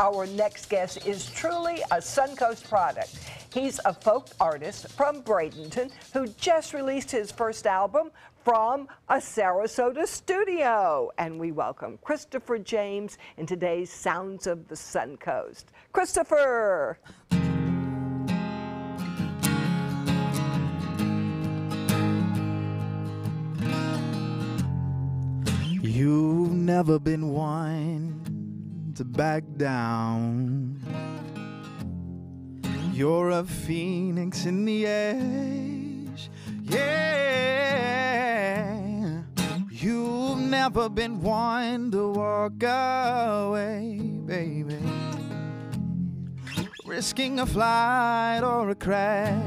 Our next guest is truly a Suncoast product. He's a folk artist from Bradenton who just released his first album from a Sarasota studio. And we welcome Kristopher James in today's Sounds of the Suncoast. Kristopher! You've never been one to back down. You're a phoenix in the ash, yeah. You've never been one to walk away, baby, risking a flight or a crash,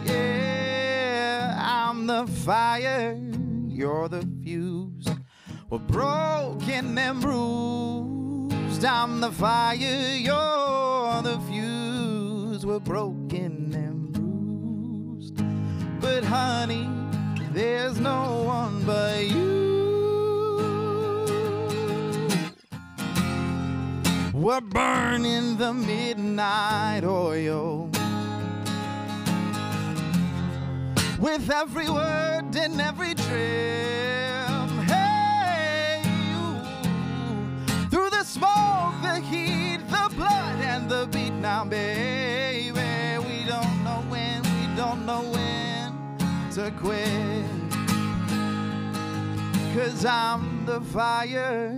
yeah. I'm the fire, you're the fuse. We're broken and bruised. I'm the fire, you're the fuse. We're broken and bruised. But honey, there's no one but you. We're burning the midnight oil with every word and every trim. Hey, you. Through the smoke, the heat, the blood, and the beat. Now, baby, we don't know when to quit. 'Cause I'm the fire,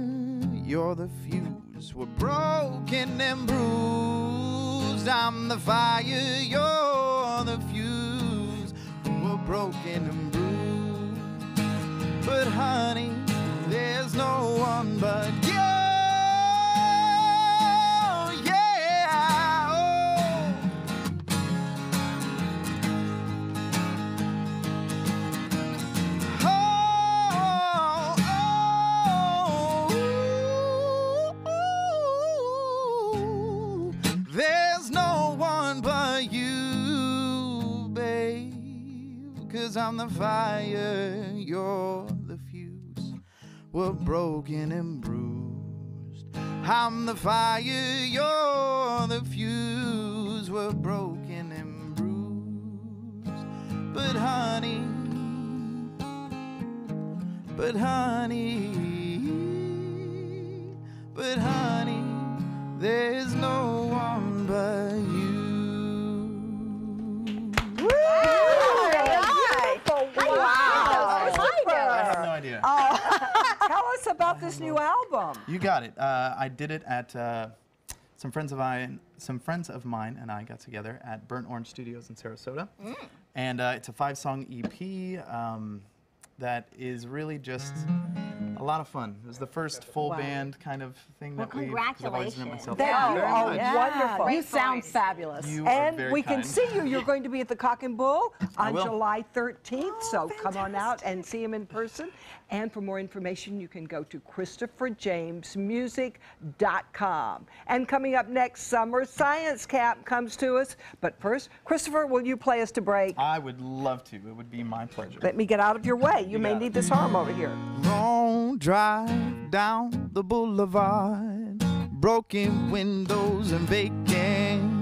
you're the fuse. We're broken and bruised. I'm the fire, you're the fuse. We're broken and bruised. But honey, there's no one but you. There's no one but you, babe. 'Cause I'm the fire, you're the fuse. We're broken and bruised. I'm the fire, you're the fuse. We're broken and bruised. But honey, there's no one but you. Woo! Wow. I have no idea. Tell us about this new album. You got it. I did it at some friends of mine and I got together at Burnt Orange Studios in Sarasota. And it's a 5-song EP that is really just a lot of fun. It was the first full band kind of thing that we. Congratulations. I've always done it myself. Thank you. Oh, wonderful. You sound fabulous. You are And very we can kind. see you. You're going to be at the Cock and Bull on will. July 13th. So come on out and see him in person. And for more information, you can go to ChristopherJamesMusic.com. And coming up next, Summer Science Camp comes to us. But first, Kristopher, will you play us to break? I would love to. It would be my pleasure. Let me get out of your way. You may got need it. this arm over here. Long drive down the boulevard, broken windows and vacant